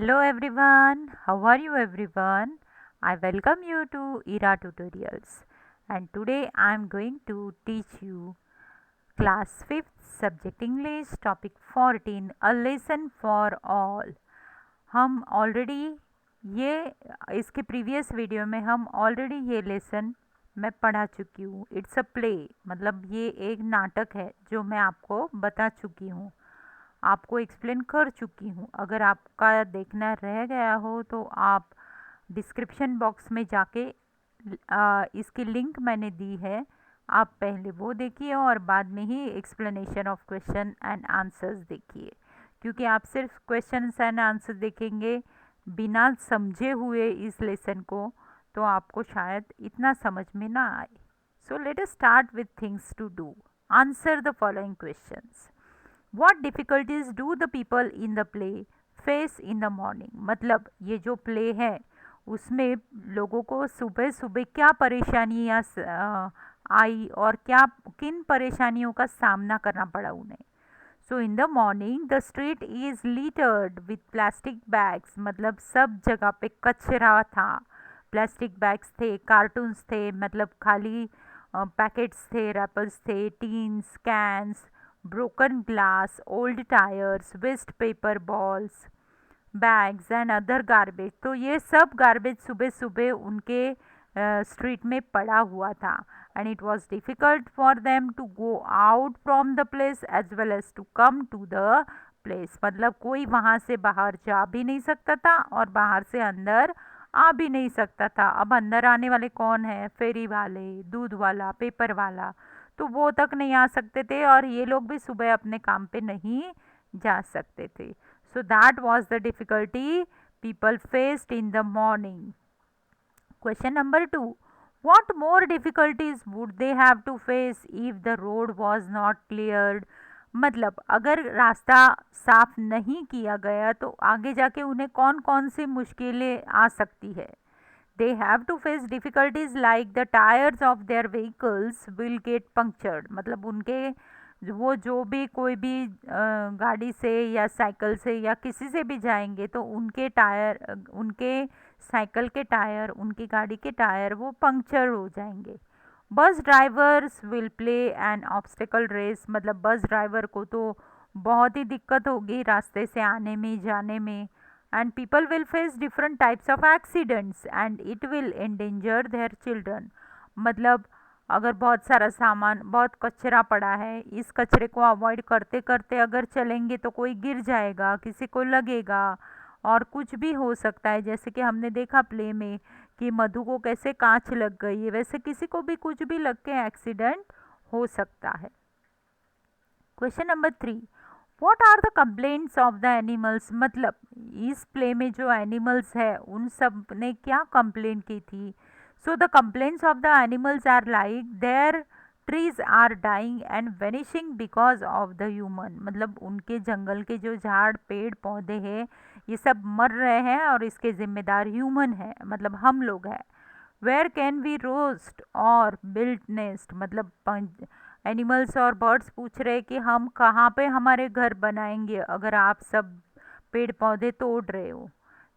Hello everyone, how are you everyone? I welcome you to ERA Tutorials and today I am going to teach you class 5th subject English topic 14 a lesson for all. हम already ये इसके previous video में हम already ये lesson मैं पढ़ा चुकी हूँ. इट्स अ प्ले मतलब ये एक नाटक है जो मैं आपको बता चुकी हूँ, आपको एक्सप्लेन कर चुकी हूँ. अगर आपका देखना रह गया हो तो आप डिस्क्रिप्शन बॉक्स में जाके इसकी लिंक मैंने दी है, आप पहले वो देखिए और बाद में ही explanation of question and answers देखिए, क्योंकि आप सिर्फ क्वेश्चन एंड आंसर देखेंगे बिना समझे हुए इस लेसन को तो आपको शायद इतना समझ में ना आए. So let us start with things to do. Answer the following questions. What difficulties do the people in the play face in the morning? मतलब ये जो प्ले है उसमें लोगों को सुबह सुबह क्या परेशानियाँ आई और क्या किन परेशानियों का सामना करना पड़ा उन्हें. So in the morning the street is littered with plastic bags. मतलब सब जगह पे कचरा था, प्लास्टिक बैग्स थे, कार्टून्स थे, मतलब खाली पैकेट्स थे, रैपर्स थे, tins, cans, broken glass, old tires, waste paper balls, bags and other garbage. तो ये सब गार्बेज सुबह सुबह उनके स्ट्रीट में पड़ा हुआ था. And it was difficult for them to go out from the place as well as to come to the place. मतलब कोई वहाँ से बाहर जा भी नहीं सकता था और बाहर से अंदर आ भी नहीं सकता था. अब अंदर आने वाले कौन है? फेरी वाले, दूध वाला, पेपर वाला, तो वो तक नहीं आ सकते थे और ये लोग भी सुबह अपने काम पे नहीं जा सकते थे. So that was the difficulty people faced in the morning. Question number 2. What more difficulties would they have to face if the road was not cleared? मतलब अगर रास्ता साफ नहीं किया गया तो आगे जाके उन्हें कौन कौन सी मुश्किलें आ सकती है. They have to face difficulties like the tires of their vehicles will get punctured. मतलब उनके वो जो भी कोई भी गाड़ी से या साइकिल से या किसी से भी जाएंगे तो उनके टायर, उनके साइकिल के टायर, उनकी गाड़ी के टायर वो पंक्चर हो जाएंगे. Bus drivers will play an obstacle race. मतलब बस ड्राइवर को तो बहुत ही दिक्कत होगी रास्ते से आने में जाने में. and people will face different types of accidents and it will endanger their children. मतलब अगर बहुत सारा सामान, बहुत कचरा पड़ा है, इस कचरे को अवॉइड करते करते अगर चलेंगे तो कोई गिर जाएगा, किसी को लगेगा और कुछ भी हो सकता है. जैसे कि हमने देखा प्ले में कि मधु को कैसे कांच लग गई है, वैसे किसी को भी कुछ भी लग के एक्सीडेंट हो सकता है. Question number 3. What are the complaints of the animals? मतलब इस प्ले में जो एनिमल्स है उन सब ने क्या कंप्लेंट की थी. So the complaints of the animals are like their trees are dying and vanishing because of the human. मतलब उनके जंगल के जो झाड़ पेड़ पौधे हैं ये सब मर रहे हैं और इसके जिम्मेदार ह्यूमन है, मतलब हम लोग हैं. वेयर कैन वी रोस्ट और बिल्ड नेस्ट? मतलब एनिमल्स और बर्ड्स पूछ रहे कि हम कहाँ पे हमारे घर बनाएंगे अगर आप सब पेड़ पौधे तोड़ रहे हो.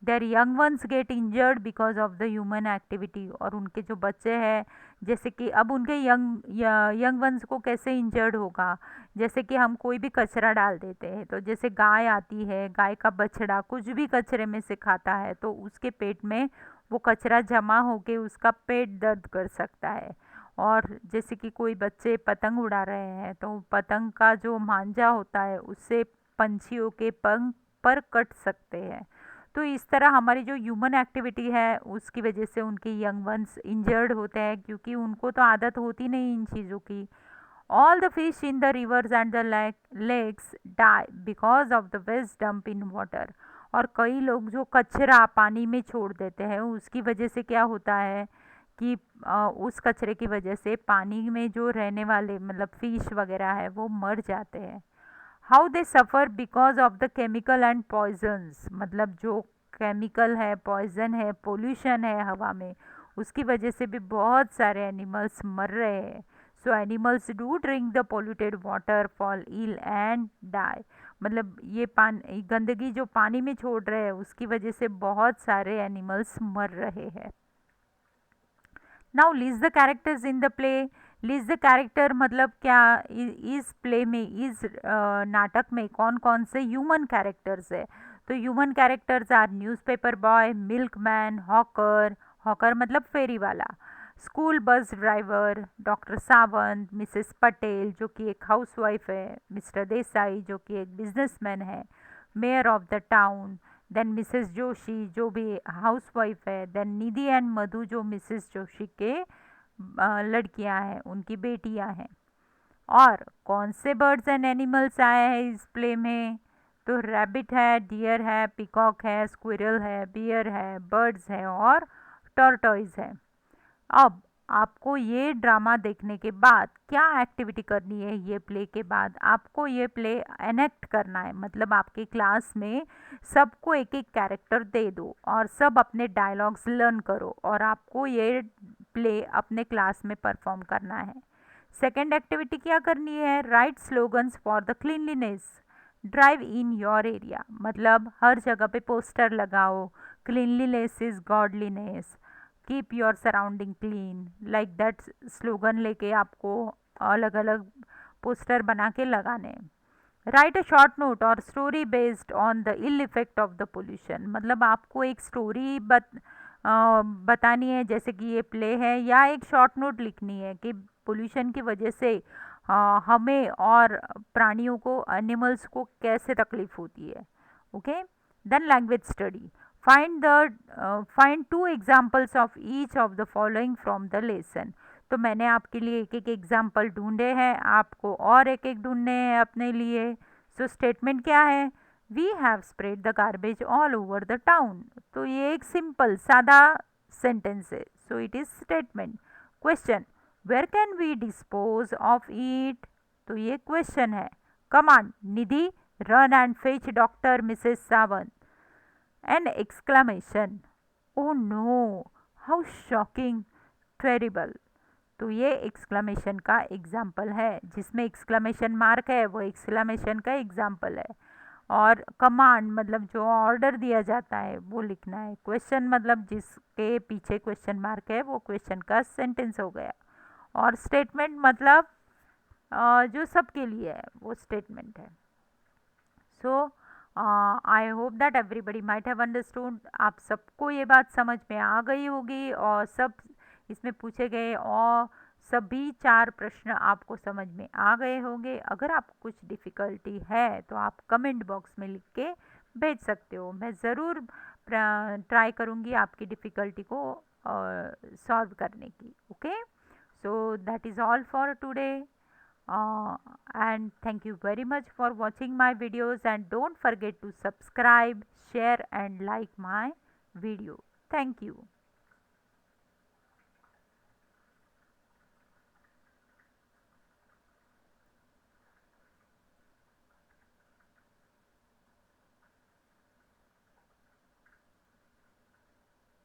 There young ones get injured because of the human activity. और उनके जो बच्चे हैं, जैसे कि अब उनके यंग वंस को कैसे इंजर्ड होगा, जैसे कि हम कोई भी कचरा डाल देते हैं तो जैसे गाय आती है, गाय का बछड़ा कुछ भी कचरे में से खाता है तो उसके पेट में वो कचरा जमा होके उसका पेट दर्द कर सकता है. और जैसे कि कोई बच्चे पतंग उड़ा रहे हैं तो पतंग का जो मांझा होता है उससे पंछियों के पंख पर कट सकते हैं. तो इस तरह हमारी जो ह्यूमन एक्टिविटी है उसकी वजह से उनके यंग वंस इंजर्ड होते हैं, क्योंकि उनको तो आदत होती नहीं इन चीज़ों की. All the fish in the rivers and the lakes die because of the waste dump in water. और कई लोग जो कचरा पानी में छोड़ देते हैं उसकी वजह से क्या होता है कि उस कचरे की वजह से पानी में जो रहने वाले मतलब फिश वगैरह है वो मर जाते हैं. How they suffer because of the chemical and poisons. मतलब जो केमिकल है, पॉइजन है, पोल्यूशन है हवा में, उसकी वजह से भी बहुत सारे एनिमल्स मर रहे हैं. So animals do drink the polluted water, fall ill and die. मतलब ये गंदगी जो पानी में छोड़ रहे हैं उसकी वजह से बहुत सारे एनिमल्स मर रहे हैं। Now list the characters in the play. List the character मतलब क्या, इस प्ले में, इस नाटक में कौन कौन से ह्यूमन कैरेक्टर्स है। तो human characters are newspaper boy, milkman, hawker, hawker मतलब फेरी वाला, school bus driver, doctor Sawant, Mrs Patel जो कि एक हाउसवाइफ है, मिस्टर देसाई जो कि एक बिजनेसमैन है, mayor of the town, then Mrs Joshi जो भी हाउसवाइफ है, देन निधि एंड मधु जो मिसेस जोशी के लड़कियां हैं, उनकी बेटियां हैं। और कौन से बर्ड्स एंड एनिमल्स आए हैं इस प्ले में, तो रैबिट है, डियर है, पिकॉक है, स्क्विरल है, बियर है, बर्ड्स है और टॉर्टोइज है। अब आपको ये ड्रामा देखने के बाद क्या एक्टिविटी करनी है, ये प्ले के बाद आपको ये प्ले एनेक्ट करना है, मतलब आपके क्लास में सबको एक एक कैरेक्टर दे दो और सब अपने डायलॉग्स लर्न करो और आपको ये प्ले अपने क्लास में परफॉर्म करना है। सेकेंड एक्टिविटी क्या करनी है, write slogans for the cleanliness, drive in your area, मतलब हर जगह पे पोस्टर लगाओ, cleanliness is godliness, keep your surrounding clean, like that slogan लेके आपको अलग अलग पोस्टर बना के लगाने। राइट अ शॉर्ट नोट और story based on the ill effect of the pollution, मतलब आपको एक स्टोरी बतानी है जैसे कि ये प्ले है, या एक शॉर्ट नोट लिखनी है कि पोल्यूशन की वजह से हमें और प्राणियों को, एनिमल्स को कैसे तकलीफ होती है। Okay, then language study, find two examples of each of the following from the lesson. तो मैंने आपके लिए एक एक एग्जाम्पल ढूंढे हैं, आपको और एक एक ढूंढने हैं अपने लिए। सो स्टेटमेंट क्या है, we have spread the garbage all over the town. तो ये एक सिंपल सादा सेंटेंस है, so it is statement. Question, where can we dispose of it, तो ये क्वेश्चन है। Command, Nidhi run and fetch doctor Mrs Sawant. An exclamation, oh no, how shocking, terrible. तो ये एक्सक्लेमेशन का एग्जाम्पल है, जिसमें एक्सक्लेमेशन मार्क है वो एक्सक्लेमेशन का एग्जाम्पल है। और कमांड मतलब जो ऑर्डर दिया जाता है वो लिखना है। क्वेश्चन मतलब जिसके पीछे क्वेश्चन मार्क है वो क्वेश्चन का सेंटेंस हो गया। और स्टेटमेंट मतलब जो सबके लिए है वो स्टेटमेंट है। So I hope that everybody might have understood, आप सबको ये बात समझ में आ गई होगी और सब इसमें पूछे गए और सभी 4 प्रश्न आपको समझ में आ गए होंगे। अगर आपको कुछ डिफ़िकल्टी है तो आप कमेंट बॉक्स में लिख के भेज सकते हो, मैं ज़रूर ट्राई करूँगी आपकी डिफ़िकल्टी को सॉल्व करने की। Okay, so that is all for today, and thank you very much for watching my videos, and don't forget to subscribe, share and like my video. Thank you.